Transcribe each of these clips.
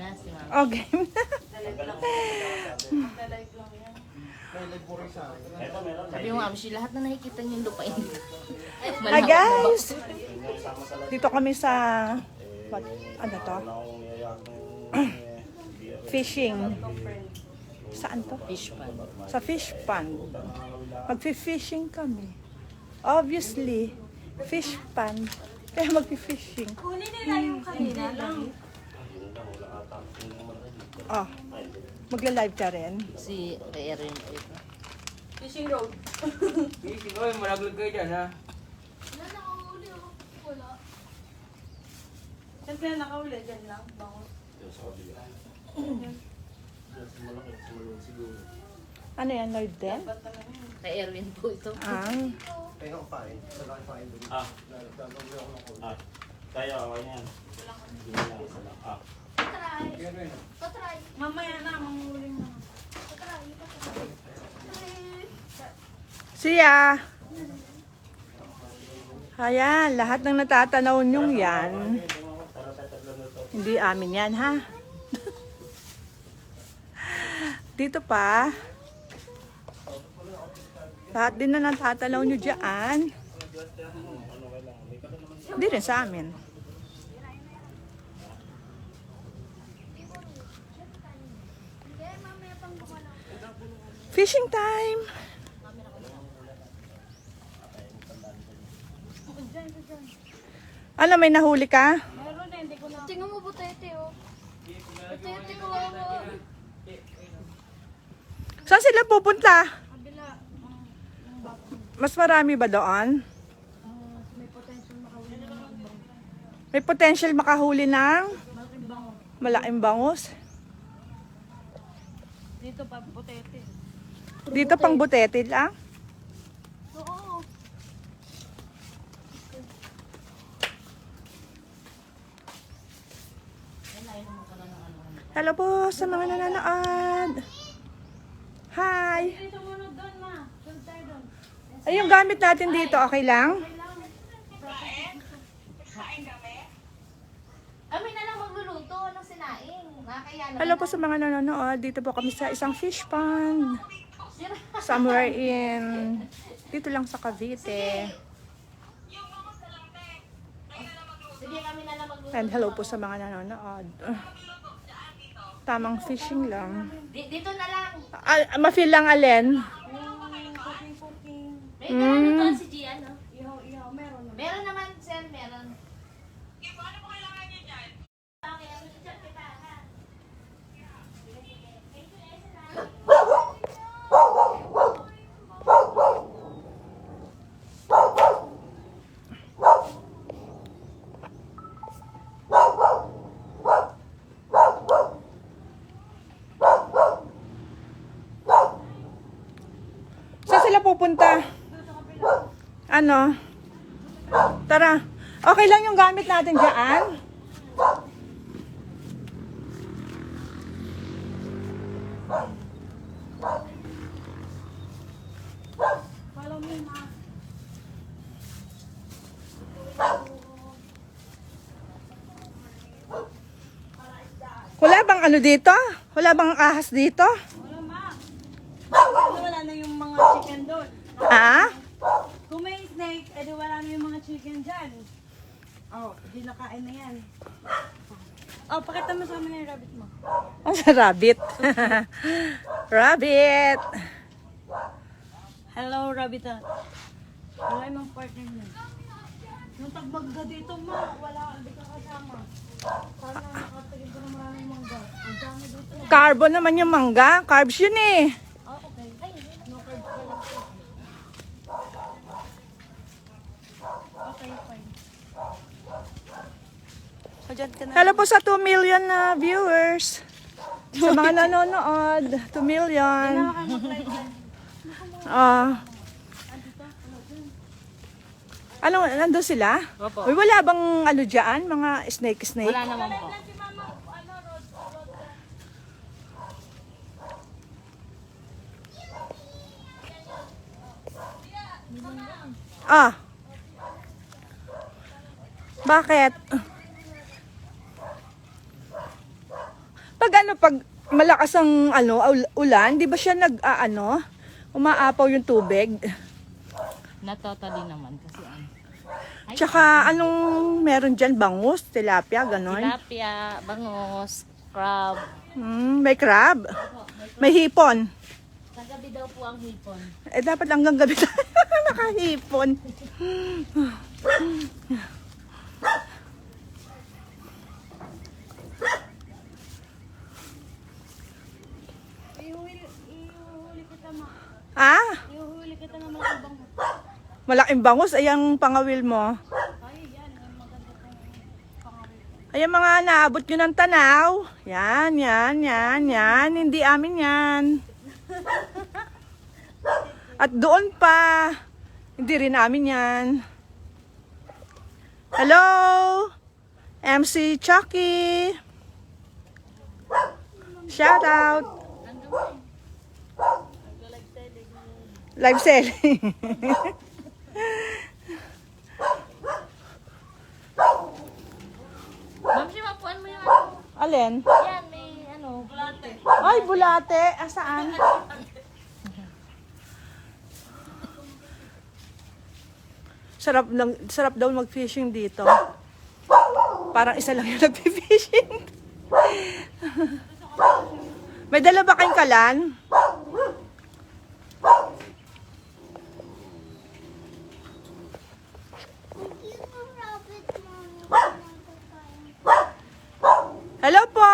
na si Mama. Oh, game. Sabi yung Mama, lahat na nakikita niyo yung lupain. Hi guys! Dito kami sa ano to? Fishing. Saan to? Fish pan. Sa fish pond. Magfi-fishing kami. Obviously, fish pond. Kaya magfi-fishing. Kunin nila yung kanina lang. Oh, magla-live ka rin. Si Erin po ito. Fishing road. Fishing, oy, malaglag kayo dyan, ha? Wala, nakahuli ako. Wala. Siyempre nakahuli dyan lang. Bangot. Ano yan, Lord din? Ba't naman yun? Kay Erwin po ito. Kaya ako yan. Patry. Mamaya na, manguling na. Siya! Ayan, lahat ng natatanaw nyong yan. Hindi amin yan, ha? Dito pa. Lahat din na natatanaw nyo dyan. Hindi rin sa amin. Fishing time! Ano, may nahuli ka? Meron na, hindi ko na. Tingnan mo butete, oh. Butete ko, oh. Saan sila pupunta? Kabila. Mas marami ba doon? May potential makahuli ng bang. May potential makahuli ng Malaking bango. malaking bangus. Dito pa, butete. Dito pang butete lang. Oo. Hello po sa mga nanonood. Hi! Dito muna doon, ma. Doon tayo doon. Ay, yung gamit natin dito, okay lang? Kami na lang magluluto ng sinaing. Nakakaya naman. Hello po sa mga nanonood. Dito po kami sa isang fish pond. Somewhere in... Dito lang sa Cavite. Sige, kami na lang magluluto. And hello po sa mga nanonood. Tamang fishing lang. Dito na lang. Ma-feel lang alin. Cooking. May naluluto si Gian, no? Ihaw, meron na. Meron naman, sir, meron. Saan sila pupunta? Ano? Tara. Okay lang yung gamit natin dyan. Follow me, ma. Wala bang ano dito? Wala bang ahas dito? Wala, ma. Wala na yung mga chicken doon. Ha? Kung may snake, edi wala na yung mga chicken dyan. Oh, di nakain na yan. Oh, pakita mo sa amin yung rabbit mo. Ang sa rabbit. Rabbit. Hello, rabbit. Wala yung partner niya. Yung tagbagga dito, ma. Wala, hindi ka kasama. Sana nakatagin ko ng maraming mangga. Ang dami dito. Carbo naman yung mangga. Carbs yun eh. Oh, okay. Ay, no carbs ka lang. Okay, fine. So, dyan ka na. Hello po sa 2 million na viewers. Sa mga nanonood. 2 million. Ah. Ano, nandun sila? Opo. Uy, wala bang ano dyan? Mga snake? Wala naman po. Ah. Bakit? pag malakas ang ulan, di ba siya umaapaw yung tubig? Na-totally naman kasi Tsaka anong meron dyan? Bangus, tilapia, ganon? tilapia, bangos, crab. May crab? May hipon? Kagabi daw po ang hipon. Eh, dapat hanggang gabi tayo nakahipon. Ihuli kita ma. Ah? Ihuli kita ng mga bangos. Malaking bangus, ayang pangawil mo. Ay, yan. Ang maganda pong pangawin. Ayan mga naabot nyo ng tanaw. Yan. Hindi amin yan. At doon pa. Hindi rin amin yan. Hello? MC Chucky. Shout out. Live selling. Ma'am, simapuan mo yung ano. Alin? Yan, may bulate. Ay, bulate. Asaan? Sarap daw mag-fishing dito. Parang isa lang yung nag-fishing. May dala ba kayong kalan? Hello po,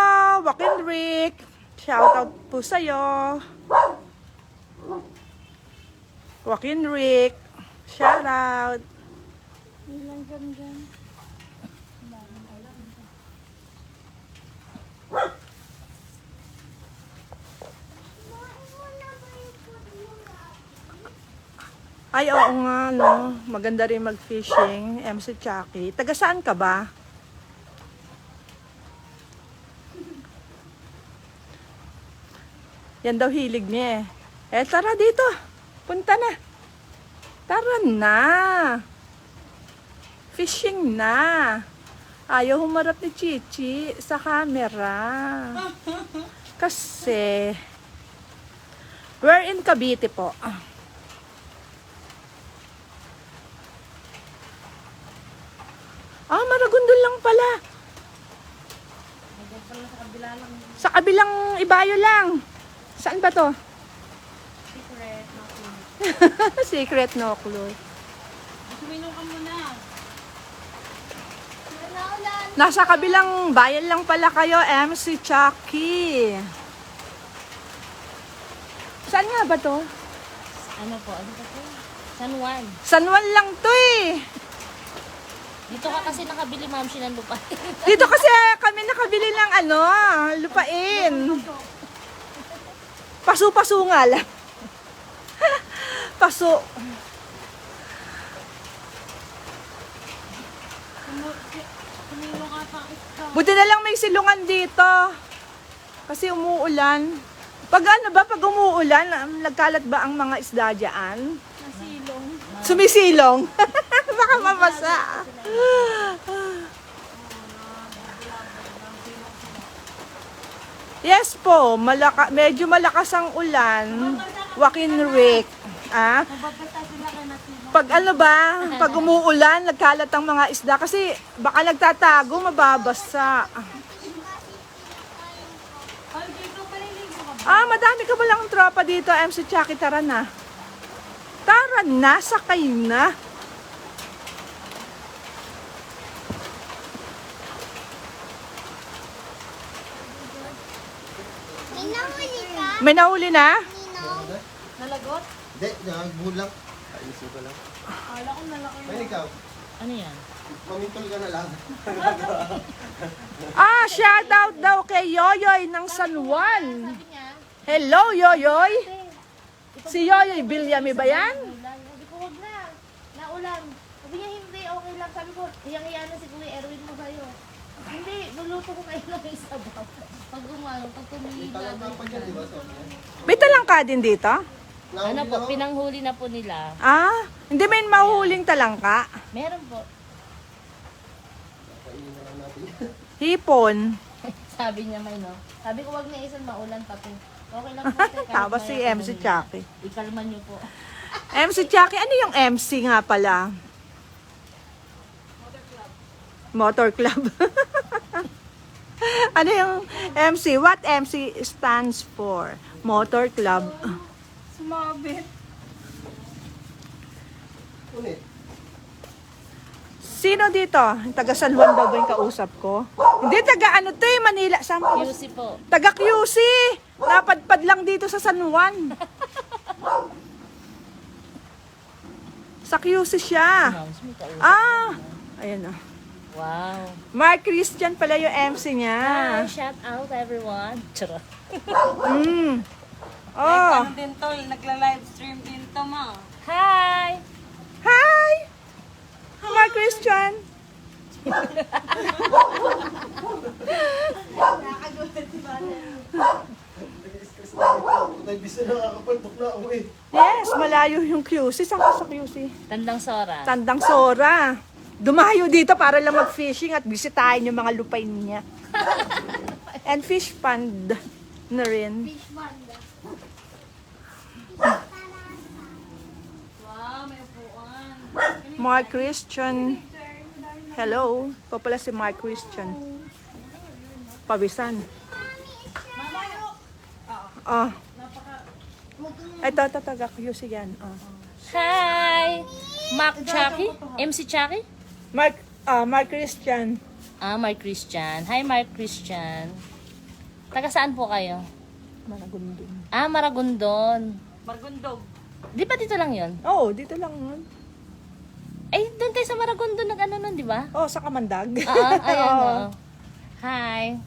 Joaquin Rick. Shout out po sa'yo. Joaquin Rick. Shout out. Ay, oo nga, no. Maganda rin mag-fishing. MC Chucky. Taga saan ka ba? Yan daw hilig niya eh. Eh, tara dito. Punta na. Tara na. Fishing na. Ayaw humarap ni Chichi sa camera. Kasi, we're in Cavite po. Maragondon lang pala. Sa kabilang ibayo lang. Saan ba to? Secret, no clue. Secret, no clue. Suminom ka muna. Nasa kabilang bayan lang pala kayo, MC Chucky. Saan nga ba to? Ano po? Ano po? San Juan. San Juan lang to eh. Dito ka kasi nakabili, ma'am, siya ng lupa. Dito kasi kami nakabili ng lupain. Paso-paso nga lang. Paso. Sumilong ka pa. Buti na lang may silungan dito. Kasi umuulan. Pag umuulan, nagkalat ba ang mga isda dyan? Nasilong. Sumisilong. Baka mabasa. Yes po, medyo malakas ang ulan. Joaquin Rick. Pag pag umuulan, nagkalat ang mga isda kasi baka nagtatago, mababasa. Madami ka ba lang tropa dito, MC Chucky, tara na. Tara na, sakay na. May nahuli na? Nalagot? Hindi, nagbuhol lang. Ayusin ko lang. Kala ko nalaki. Ay, ikaw, Ano yan? mamintol ka na lang. Shout out daw kay Yoyoy ng San Juan. Hello, Yoyoy. Si Yoyoy Bilyami ba yan? Sabi ko, huwag na. Naulan. Sabi niya, hindi, okay lang. Sabi ko, hiyang-hiya na si Kuya Erwin mo sa'yo. Hindi, luluto ko kayo ng isabaw. Pag tumigil Talang na. pa dyan, di ba, Sophia? May talangka din dito? Ano po, pinanghuli na po nila. Hindi may mahuhuling talangka. Meron po. Hipon. Sabi niya may no. Sabi ko wag na isan maulan pati. Okay lang po. te, kahit Tawa si maya MC kung Chucky. Ikalma niyo po. MC Chucky, ano yung MC nga pala? Motor Club. Ano yung MC? What MC stands for? Motor Club. Sumabit. Unit. Sino dito? Taga San Juan daw ba yung kausap ko? Hindi, taga ano to eh, Manila. Saan po? QC po. Taga QC. Napadpad lang dito sa San Juan. Sa QC siya. Ah, ayan na. Wow. Mark Christian pala yung MC niya. Hi, shout out everyone. Charot. Mm. Oh. Ano din to, nagla-live stream din to, ma. Hi! Hi! Mark Christian. Tay bisa na nakakapaltok na ako eh. Yes, malayo yung QC. Saan ka sa QC? Tandang Sora. Tandang Sora. Dumayo dito para lang mag-fishing at bisitahin yung mga lupain niya. And fish pond na rin. Wow, may upuan. Mark Christian. Hello. Ito pala si Mark Christian. Pawisan. Oh. Ito, taga QC yan. Oh. Hi! Mark Chucky? MC Chucky? Mark Christian. Ah, Mark Christian. Hi, Mark Christian. Taga saan po kayo? Maragondon. Ah, Maragondon. Margundog. Di ba dito lang yon? Oh, dito lang yun. Eh, doon tayo sa Maragondon nag-ano nun, di ba? Oh, sa Kamandag. Ayan, Oo. oo. Hi.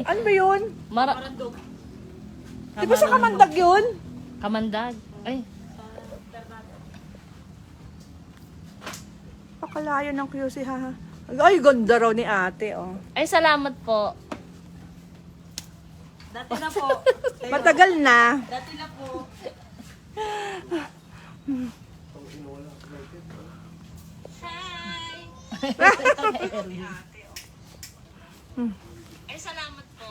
Ano ba yun? Marandog. Di ba sa Kamandag yun? Kamandag. Ay, Pakalayo ng QC ha. Ay, ganda raw ni ate, oh. ay salamat po. Dati na po. Matagal na. Dati na po. Ay salamat po.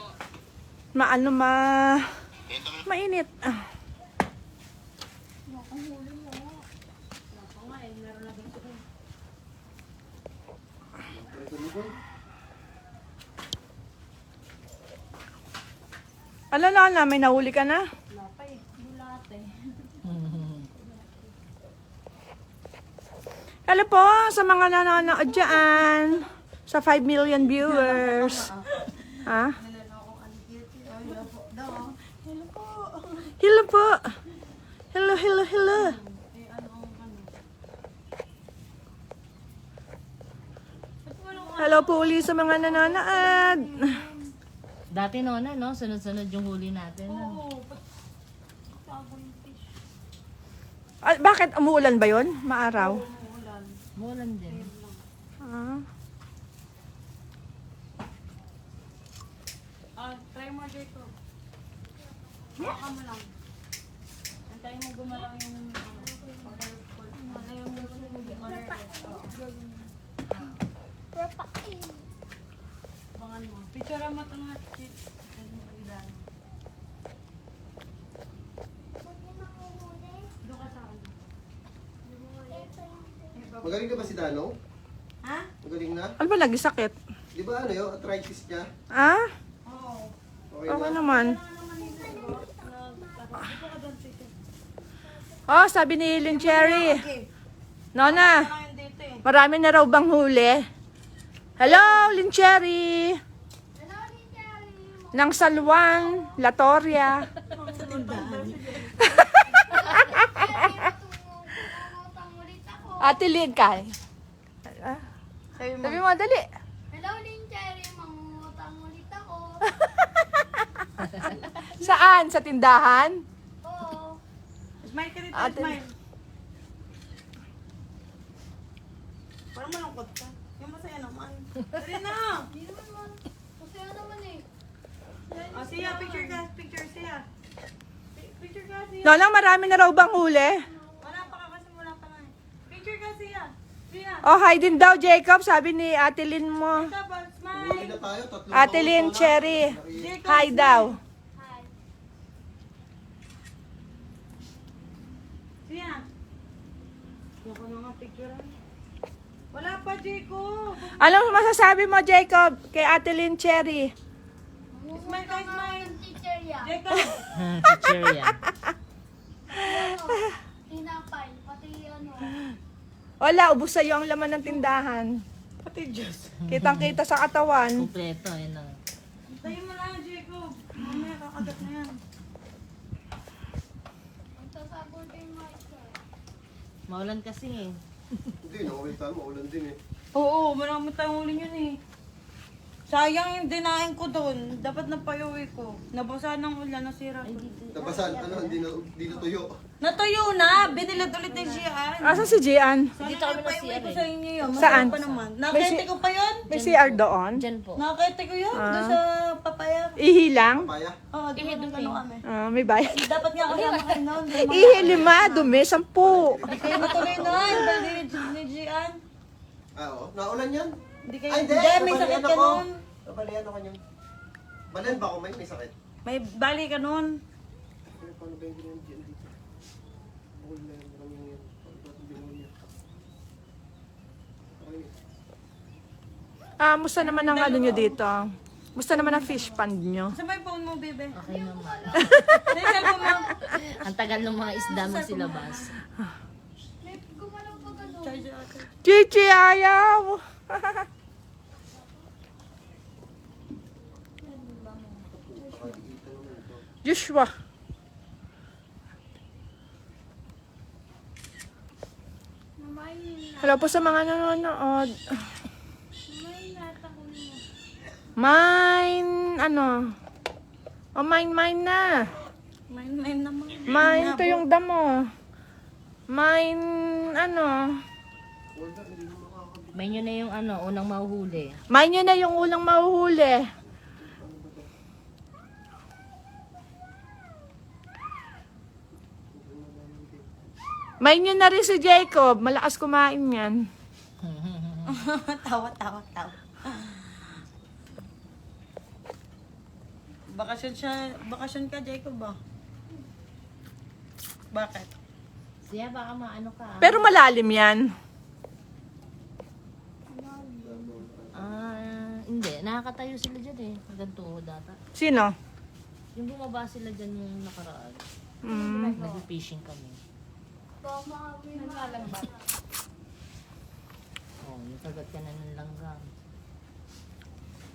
Mainit. Ah. Ano na, may nahuli ka na? Hello po sa mga nanonood dyan. Sa 5 million viewers. Ha? Hello po. Hello, hello, hello. Hello po ulit sa mga nanonood. Dati no, sunod-sunod yung huli natin. No? Ah, bakit umuulan ba yon? Maaraw? Mulan din. Ah. Try mo dito. Baka mo lang. Antayin mo gumalang yung bangan mo. Picture mo ito nga. Magaling na ba si Dano? Ha? Magaling na? Ano ba lagi sakit? Di ba ano yun? Arthritis niya? Ah? Oo. Okay Okay na? naman. Oh, sabi ni Lynn Cherry. Nona, Ayun dito eh. marami na raw bang huli? Hello, Lynn Cherry. Nang San Juan, Latoria. Ate Lynn, kay. Ah, sabi mo, dali. Hello, Linjari. Mangungutang ulit ako. Saan? Sa tindahan? Oo. Smile ka dito, Ate- smile. Parang malungkot ka. Yung masaya naman. Dali na! Hindi naman. Masaya naman eh. O, siya, picture ka. Picture siya. Picture ka siya. Nona, marami na raw bang huli? Wala pa ka kasi wala pa nga. Picture ka siya. Siya. Oh, hi din daw, Jacob. Sabi ni Ate Lynn mo. Tapos, smile. na tayo. Tatlong Ate bangus Lynn na. Cherry. Hi daw. Hi. Siya. Ako na nga picture. Wala pa, Jacob. Anong masasabi mo, Jacob, kay Ate Lynn Cherry? Smile ka, smile. Ang teacher ya. Jacob. Teacher yan. Tinapay. Pati ano. Wala, ubos sa'yo ang laman ng tindahan. Pati Diyos. Kitang-kita sa katawan. Kompleto, yun na. Tayo mo lang, Jacob. Mamaya kakagat na yan. Ang sasabol kay Michael. Maulan kasi eh. Hindi, nakawin tayo. Maulan din eh. Oo, marami tayong huli yun eh. Sayang yung dinain ko doon. Dapat napayuwi ko. Nabasa ng ulan, nasira ko. Nabasan, ano, hindi na tuyo. Natuyo na! Binilad ulit ng Gian. Asa si Gian? Dito kami napayuwi ko sa inyo yun. Saan? Masarap pa naman. Nakete ko pa yun. May CR doon? Diyan po. Nakete ko yun. Doon sa papaya. Ihi lang? Papaya. Oo, doon kami. May bayad. Dapat nga kasama kayo noon. Ihi 5, dumi 10. Hindi kayo natuloy noon. Bali ni Gian. Oo. Naulan yan. Hindi kayo. Ay, hindi. Hindi, may sakit Nabalian ka ako. noon. Nabalian ako yun. Balian ba ako may sakit? May bali ka noon. Paano ba yung ginagawa dyan dito? Bukol na yan. Marami yan. Paano ba itong demonyo? Okay. Musta naman ang ano nyo dito? Musta naman ang fish pond nyo? Sa may phone mo, bebe. Okay naman. Sa cellphone mo. Ang tagal ng mga isda mo silabas. May gumalaw pa gano'n. Charge ate. Chichi, ayaw! Joshua. Hello po sa mga nanonood. May natakunin mo. Mine, ano? Mine na. Main naman. Mine to yung damo. Mine, ano? May nyo na yung ano, unang mahuhuli. Mine nyo na yung ulang mahuhuli. Mine nyo na rin si Jacob. Malakas kumain yan. Tawa. Bakasyon ka, Jacob ba? Bakit? Siya baka maano ka. Pero malalim yan. Hindi. Nakakatayo sila dyan eh. Hanggang tuhod data. Sino? Yung bumaba sila dyan yung nakaraan. Mm. Nag-fishing kami. Baka makawin mo. Oh, yung kagat ka na ng langgam.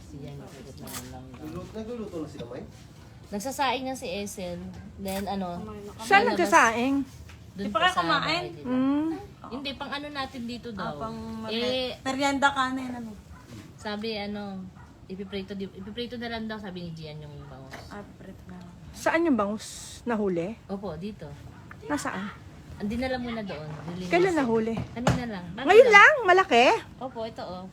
Siya yung kagat na ng langgam. Nagluluto na sila, May? Nagsasaing na si Esel. Then ano, Saan nagsasaing? dun Di pa pa kayo sa kumain? bahay nila. Mm. Hindi, pang ano natin dito daw. Pang eh, merienda ka na yun, ano? sabi ano, ipiprito na lang daw, sabi ni Gian yung bangus. Pret na. Saan yung bangus nahuli? Opo, dito. Nasaan? Andi na lang muna doon. Nilinisin. Kailan nahuli? Kanina lang. Bago Ngayon lang? Malaki? Opo, ito oh.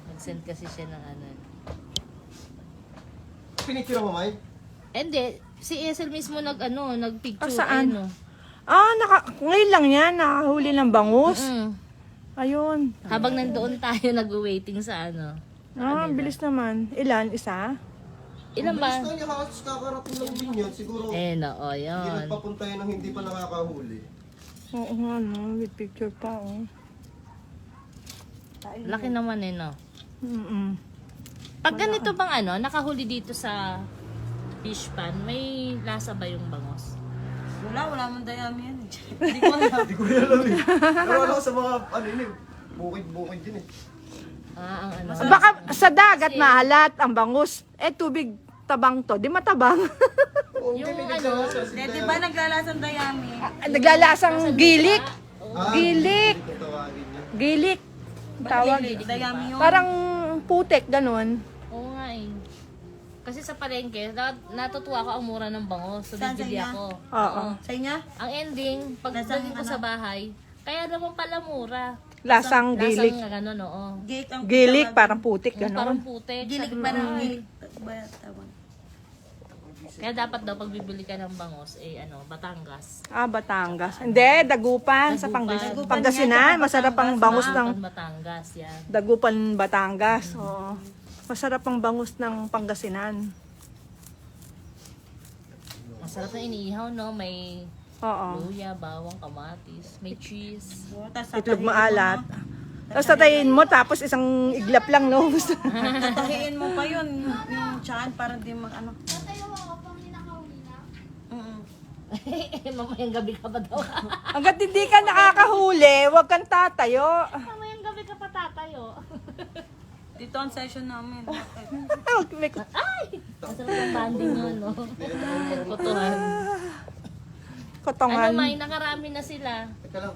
Nag-send kasi siya ng ano. Pinicture mo, May? Hindi, si Esel mismo nagpicture. Saan? Ayun, oh. Ngayon lang yan. Nakahuli ng bangus. Mm. Ayun. Habang nandoon tayo, nag-waiting sa ano. Bilis naman. Ilan? Isa? Ilan ba? Bilis na niya kakarating lang din yan. Siguro, Eh, no, oh, hindi yun. nagpapunta yun ng hindi pa nakakahuli. Oo nga, no. With picture pa, oh. Laki naman eh, no? Mm-mm. Pag ganito bang ano, nakahuli dito sa fish pan, may lasa ba yung bangos? Wala mong dayami yan. Hindi ko alam. Hindi ko alam eh. Pero alam ko sa mga, ano yun eh, bukid din eh. Ang ano. Baka sa dagat mahalat ang bangus. Tubig tabang to. Di matabang. Oo, Yung hindi ano, Di ba naglalasang dayami? Naglalasang gilik. Ah, Gilik. Ito tawagin niya. Gilik. Tawag. Dayami yun. Parang putek, ganun. Oo nga eh. Kasi sa palengke, natutuwa ako ang mura ng bangos. So, Saan, bibili sa inyo? ako. Oo. Sa inyo? Ang ending, pag Lasang dating ko ano? sa bahay, kaya naman pala mura. Lasang gilik. Lasang gano'n, oo. Gilik ang Gilik, parang putik, Yung parang ganun. putek. Gilik Sabi ko, parang "Ay, gilik. Ba tawag? Kaya dapat daw pag bibili ka ng bangus, Batangas. Ah, Batangas. Hindi, Dagupan sa Pangasinan. Masarap ang bangus ng Batangas, yan. Dagupan, Batangas. Oo. Masarap ang bangus ng Pangasinan. Masarap na iniihaw, no? May Oo. luya, bawang, kamatis, may cheese. Itlog maalat. Tapos tatayin mo, tapos isang iglap lang, no? Tatahiin mo pa yun, yung tiyan, para di ano. Tatayo ako pang ninakahuli na. Mamayang gabi ka pa daw. Hanggat hindi ka nakakahuli, huwag kang tatayo. Mamayang gabi ka pa tatayo. Dito ang session namin. Masarap ang banding yun, no? Kutuhan. Kotongan. May nakarami na sila. Teka lang.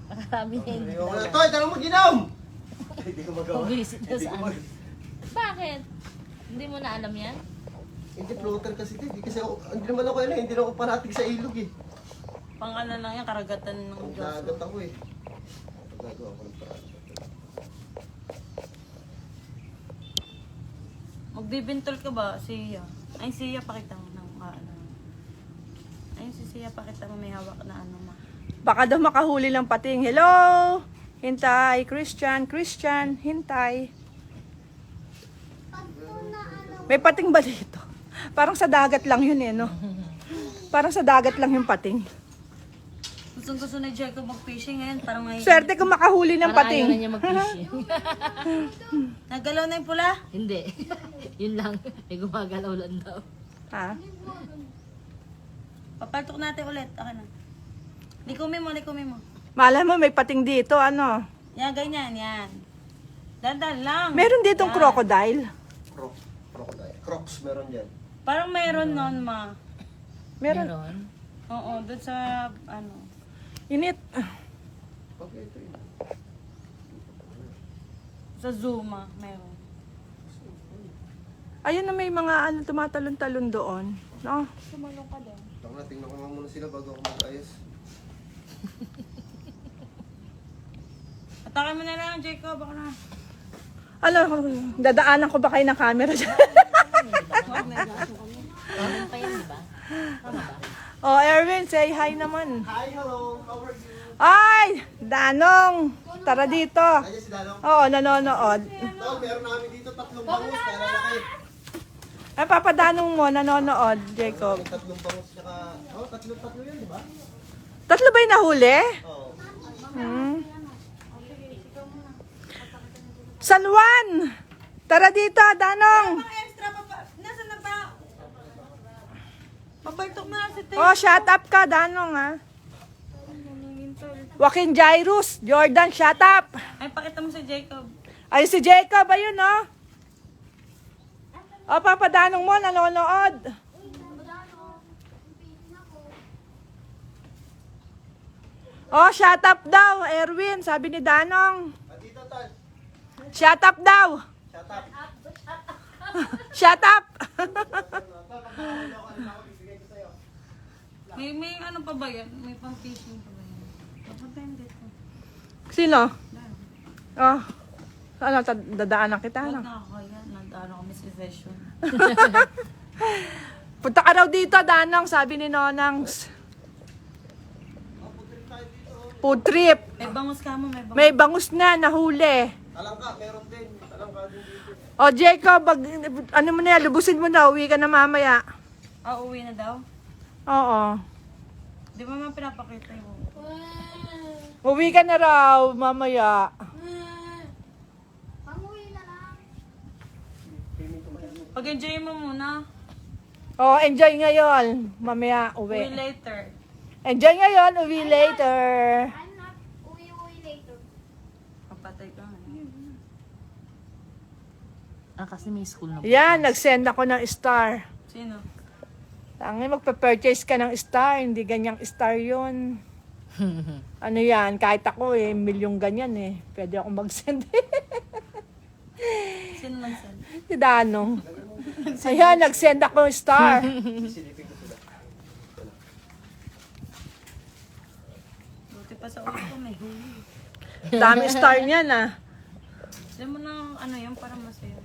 Nakarami na yun. Wala to, tanong mag-inom! Hindi ko magawa. Pag-visit na saan. Bakit? Hindi mo na alam yan? Hindi, floater kasi ito. Hindi kasi ako, hindi naman ako yun, hindi na ako parating sa ilog eh. Pang ano lang yan, karagatan ng Diyos. Nagagat ako eh. Gagawa ko ng paraan. Magbibintol ka ba, Siya? Ay, Siya, pakita mo ng ano. Ayun, si Siya, pakita mo may hawak na ano ma. Baka daw makahuli ng pating. Hello? Hintay, Christian, hintay. May pating ba dito? Parang sa dagat lang yun eh, no? Parang sa dagat lang yung pating. Gusto ni Jacob mag-fishing ngayon, parang may... Swerte kung makahuli ng Para ayaw na pating. niya mag-fishing. Nagalaw na yung pula? Hindi. Yun lang. May gumagalaw lang daw. Ha? Papaltok natin ulit. Akin na. Likumin mo. Malay mo, may pating dito, ano? Yan, ganyan, yan. Dandan lang. Meron ditong Yan. crocodile. Crocodile. Crocs meron dyan. Parang meron nun, ma. Meron. Oo, doon sa, ano. Init. Okay, ito yun. Sa Zuma, meron. Ayun na may mga ano, tumatalon-talon doon. No? Tama na, tingnan ko nga muna sila bago ako mag-ayos. Atakin mo na lang, Jacob. Baka na. Ano, dadaanan ko ba kayo ng camera dyan? Ano pa yan, di ba? Tama ba? Oh, Erwin, say hi naman. Hi, hello, how are you? Ay, Danong, tara dito. Nandiyan si Dalong. Oo, nanonood. Tol, meron namin dito 3 bangus, kalalaki. Ay, papadanong mo, nanonood, Jacob. 3 bangus, tsaka... Oh, 3 yun, di ba? Tatlo ba yung nahuli? Oo. Hmm. San Juan! Tara dito, Danong. Mga extra pa pa. Nasaan na ba? Pabaltok mo na si Tay. Oh, shut up ka, Danong, ha? Joaquin Jairus, Jordan, shut up. Ay, pakita mo si Jacob. Ay, si Jacob, ayun, oh. Oh, papadanong mo, nanonood. Oh, shut up daw, Erwin, sabi ni Danong. Dito, Tol. Shut up daw. Shut up. Shut up. May ano pa ba yan? May pang fishing pa ba yan? Papunta yun dito. Sino? Oh. Ano, dadaanan kita, Huwag ano? na ako yan. Nandaan kami sa session. Punta ka raw dito, Danong, sabi ni Nonangs. Food trip. May bangus ka mo, may bangus. May bangus na, nahuli. Talangka, meron din. Talangka din dito. O, Jacob, ano mo na yan, lubusin mo na, uwi ka na mamaya. Ah, uwi na daw? Oo. Di ba mga pinapakita yung... Uwi ka na raw, mamaya. Panguwi na lang. Pag-enjoy mo muna. O, enjoy ngayon. Mamaya, Uwi uwi. later. Enjoy ngayon, uwi later. I'm not uwi later. Papatay ka nga. Kasi may school na. Yan, nag-send ako ng star. Sino? Tangi, magpa-purchase ka ng star, hindi ganyang star yun. Ano yan, kahit ako milyong ganyan Pwede akong mag-send Sino nag-send? Si Danong. Ayan, nag-send ako ng star. Silipin ko sila. Buti pa sa ulo ko may huli. Dami star niyan, ah. Alam mo na ano yun, para masaya.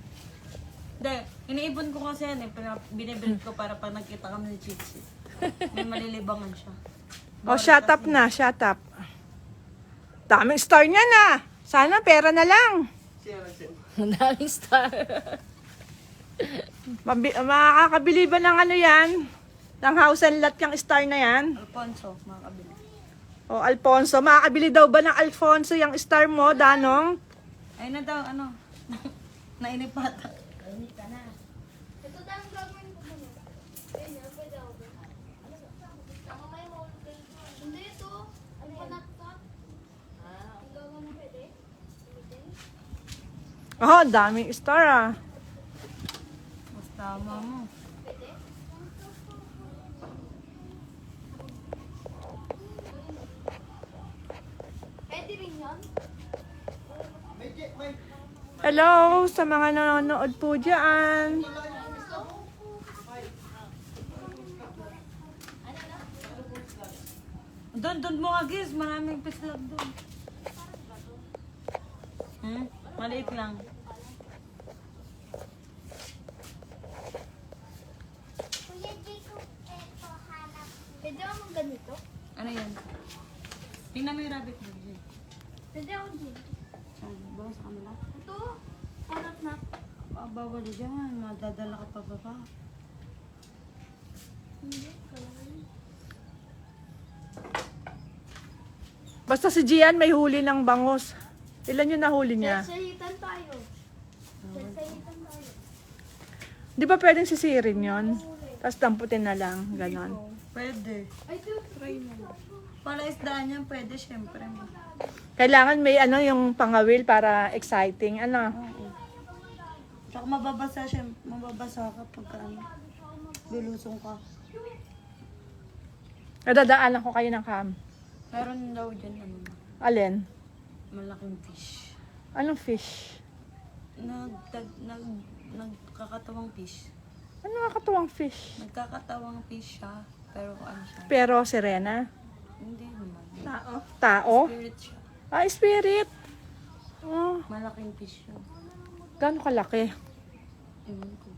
Hindi, iniipon ko kasi yan eh. Binibuild ko para pag nagkita kami ni Chichi. May malilibangan siya. Oh, shut up na, shut up. Daming star niya na. Sana pera na lang. Siya nag-send. Ang daming star. Makakabili ba ng ano yan? Ng house and lot yung star na yan? Alfonso, makakabili. O Alfonso, makakabili daw ba ng Alfonso yung star mo, Danong? Ay na daw, ano. Nainip ata. Ito daw ang gagawin ko muna. Ganyan, pwede ako. Ako may whole page. Hindi ito. Ano pa natot? Ang gagawin mo pwede? Oh, daming star ah. Mas tama mo. Pwede? Pwede rin yun? Hello sa mga nanonood po dyan. Doon mo agis, maraming pislog doon. Maliit lang. Kuya Jacob, eto hanap. Pwede ako mag ganito? Ano yan? Tingnan mo yung rabbit mo. Pwede ako dito. Saan? Bawa sa kanila? Ito, hanap na. Bawal dyan. Madadala ka pa baba. Hindi, kailangan. Basta si Gian may huli ng bangos. Ilan yung nahuli niya? Sasayitan tayo. Sasayitan tayo. Di ba pwedeng sisirin yon? Tapos damputin na lang, ganon. Pwede. Ay, ito. Try mo. Para isdaan yan, pwede syempre. Kailangan may ano yung pangawil para exciting. Ano? Oo. Tsaka mababasa siya. Mababasa ka pagka ano. Lulusong ka. Nadadaanan ko kayo ng cam. Meron daw dyan ano. Alin? Malaking fish. Anong fish? Nagkakatawang fish. Ano nakakatuwang fish? Nagkakatawang fish siya. Pero ano siya? Pero sirena? Hindi naman. Tao? Spirit siya. Ah, spirit. Oh, Malaking fish siya. gano'ng kalaki? Ewan ko.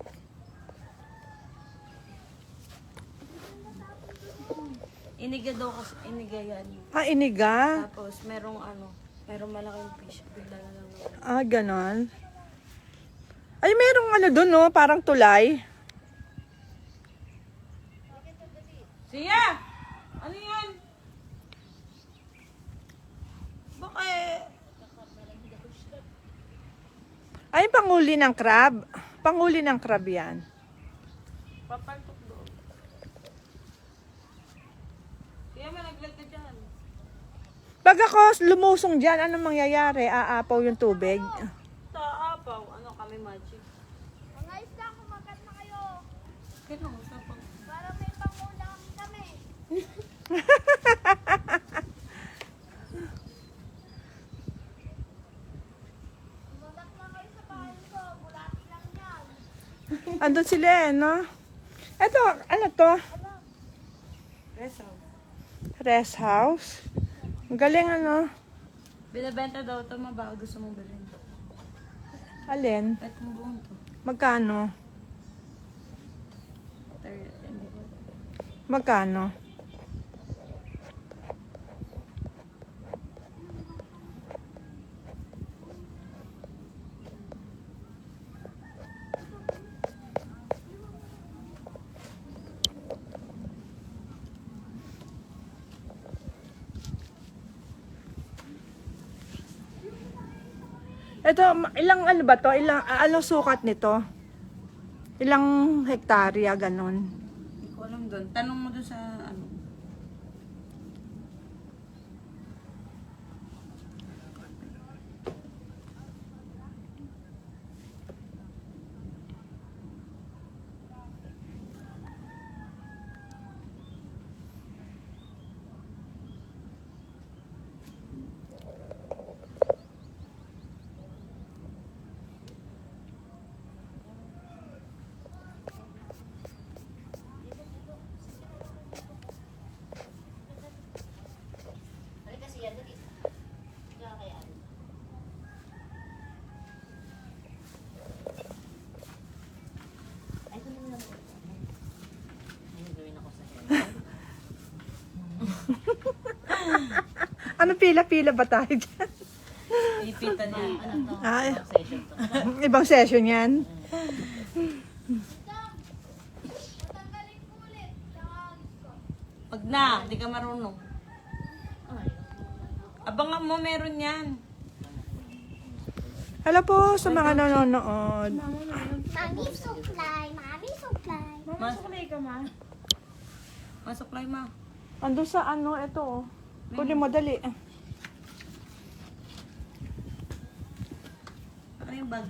Iniga daw kasi, iniga yan. Ah, iniga. Tapos merong malaking fish. Bigla na lang. Ah, ganon. Ay, merong ano dun, no? Parang tulay. Siya! Ano yan? Bakit? Ay, panguli ng crab. Panguli ng crab yan. Papaltok doon. Kaya may naglag ka dyan. Pag ako lumusong dyan, anong mangyayari? Aapaw yung tubig. Taapaw. Ano kami magic? Mga isla, kumagat na kayo. Kailan mo sa pang... Para may pangulang kami. Kumagat na kayo sa bahay ko. Bulati lang yan. Andun sila eh, no? Eto, ano to? Reso. Rest house. Ang galing ano. Binabenta daw ito, mabago gusto mong bilhin. Alin? Itong buong to. Magkano? Hindi ko. Magkano? Ito, ilang ano ba to? Ilang, anong sukat nito? Ilang hektarya, ganon? Hindi ko alam doon. Tanong mo doon sa ano. Ano pila-pila ba tayo dyan? Ipitan niya. Ano to? Ay. Session to. Ibang session yan. Tanggalin ko ulit. Tsaka ko. Pag na, di ka marunong. Abangan mo, meron yan. Hello po sa mga nanonood. Mami, supply. Mami, supply. Masuklay ka, ma. Masuklay, ma. Ando sa ano, ito oh. Kunin mo, dali. Ano yung bag?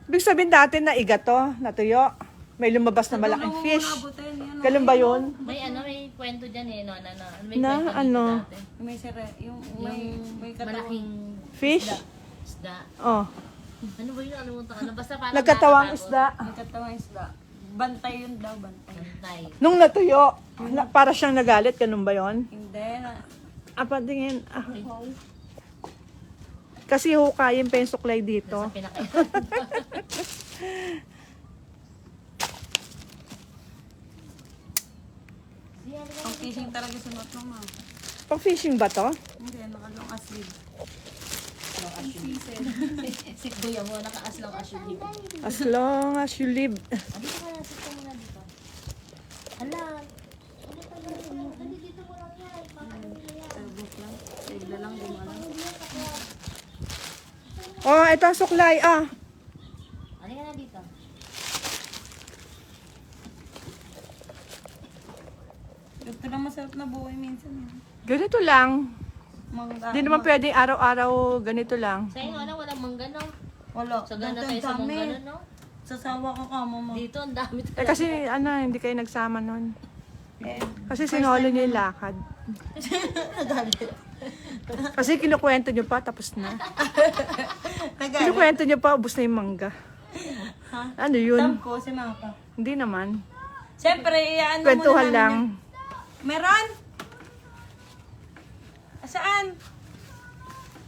Ibig sabihin dati na iga to, natuyo. May lumabas na malaking fish. Ganun ba yun? May ano, may kwento dyan eh, no? May Na, kwento dito ano? dati. May sere, yung may Malaking Fish? isda. Oh. Ano ba yun? Alimutan ka na. Basta parang Nagkatawang nakakatakot. isda. Nagkatawang isda. Bantay yun daw, bantay. Bantay. Nung natuyo, para siyang nagalit, ganun ba yun? Hindi na. Tingin. Kasi hukayin pa yung suklay dito. Sa pinakaita. Ang fishing talaga sunod mo, ma. Pang fishing ba to? Hindi, nakalong asid. Si kuya mo, nakaas lang asyuli. As long as you live. Ano ka na? Sito mo na dito. Hala. Dali dito mo lang yan. Paano nila yan? Sabok lang. Sigla lang, gumala. Oh, ito ang suklay. Ah. Ano ka na dito? Ito lang masarap na buhay minsan. Ganito lang. Mangga. Hindi naman pwedeng araw-araw ganito lang. Sa inyo, ano? Walang mangga, no? Wala. So, ganda Dati tayo sa ang dami. mangga, no? Sasawa ka ka, mama. Dito, ang dami Eh talaga. kasi hindi kayo nagsama nun. Eh, Kasi sinolo niyo yung lakad. Kasi kinukwento niyo pa, tapos na. Kinukwento niyo pa, ubos na yung mangga. Ano yun? Tamko, si Maka. Hindi naman. Siyempre, iaan mo Kwentuhan muna lang. namin yun. Meron? Saan?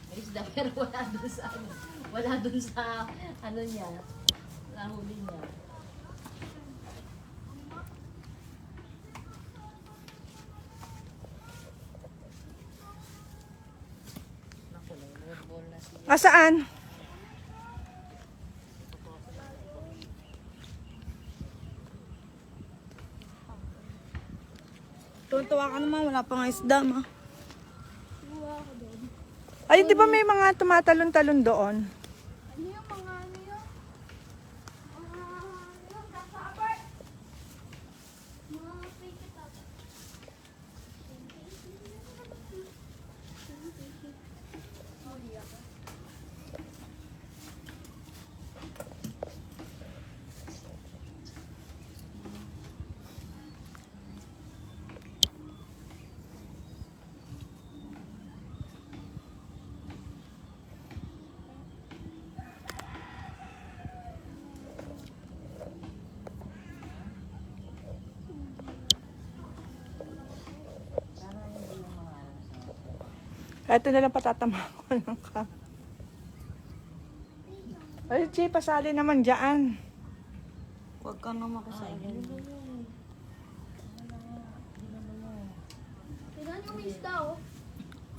May isda, pero wala dun sa ano. Wala dun sa ano niya. Nahuli niya. Naku, nag-ball na siya. Saan? Tuwa ka naman, wala pa nga isda, ma. Ay, di ba may mga tumatalon-talon doon? Ano yung mga ano yun? Yung kasabart. Mga fake it up. Ito na lang patatama ko ng ka. Ay, Chi, pasali naman dyan. Huwag ka naman kasali. Tignan yung isda oh.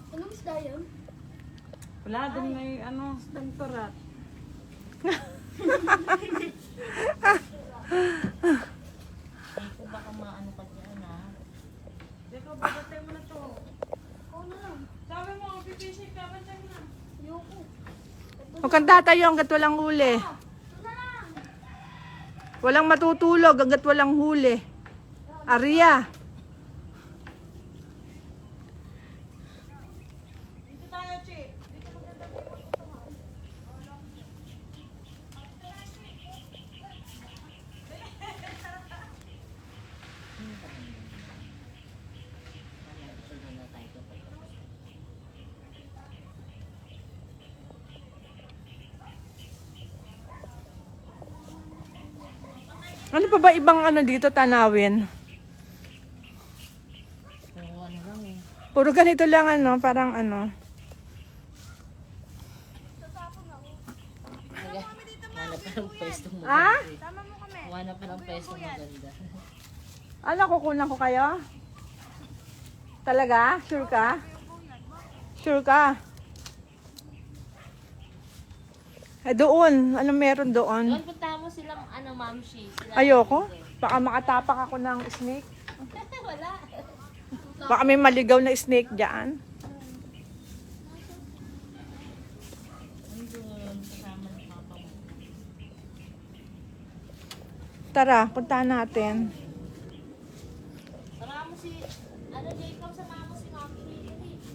Anong isda yun? Wala din may ano, temperat. Ay, kung baka maano ka dyan, ha? Teka, babatay mo na to. Oo na lang. Sabi mo, pipishing ka, batay mo na. Ayoko. Huwag kang tatayo hanggat walang huli. Ito na lang. Walang matutulog hanggat walang huli. Arya. Dito tayo, Chi. Dito maganda po. Ano pa ba ibang ano dito tanawin? Oo, ano lang eh. Puro ganito lang ano, parang ano. Hanap pa ng pwestong Ah? maganda. Hanap pa ng pwestong maganda. Ano, kukunan ko kayo? Talaga? Sure ka? Sure ka? Doon. Anong meron doon? Doon punta mo sila, Mamshi. Sila Ayoko. Baka makatapak ako ng snake. Wala. Baka may maligaw na snake dyan. Doon, kasama ng papa mo. Tara, puntahan natin. Sama mo si, Jacob, sama mo si Mami dito.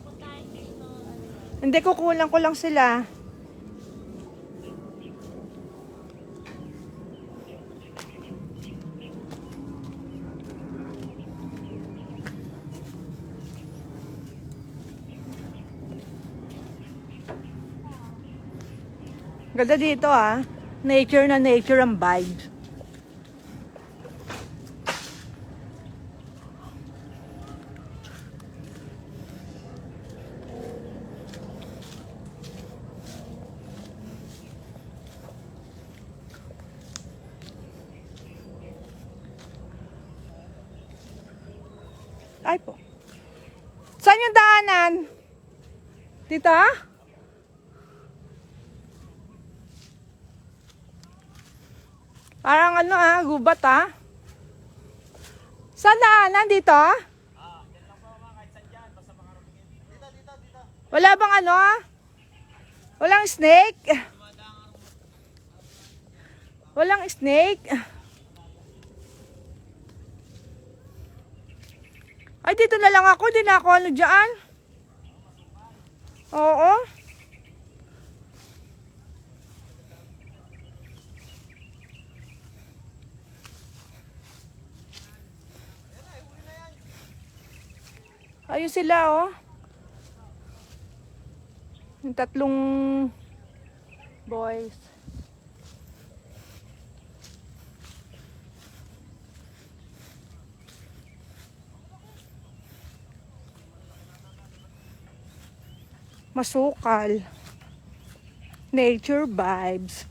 Puntahan dito. Hindi, kukulang ko lang sila. Ganda dito ah. Nature na nature ang vibe. Ay po. Saan yung daanan? Dito ah? Parang ano ah, gubat ah. Saan daanan dito? Wala bang ano? Walang snake? Walang snake? Ay, dito na lang ako. Di na ako ano dyan. Oo. Ayun sila, oh. Yung tatlong boys. Masukal. Nature vibes.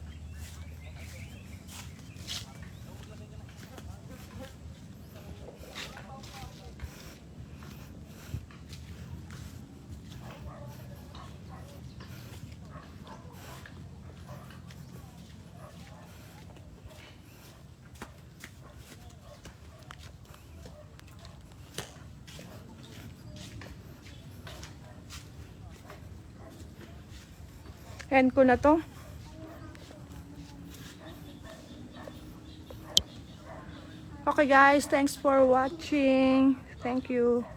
End ko na to. Okay guys, thanks for watching. Thank you.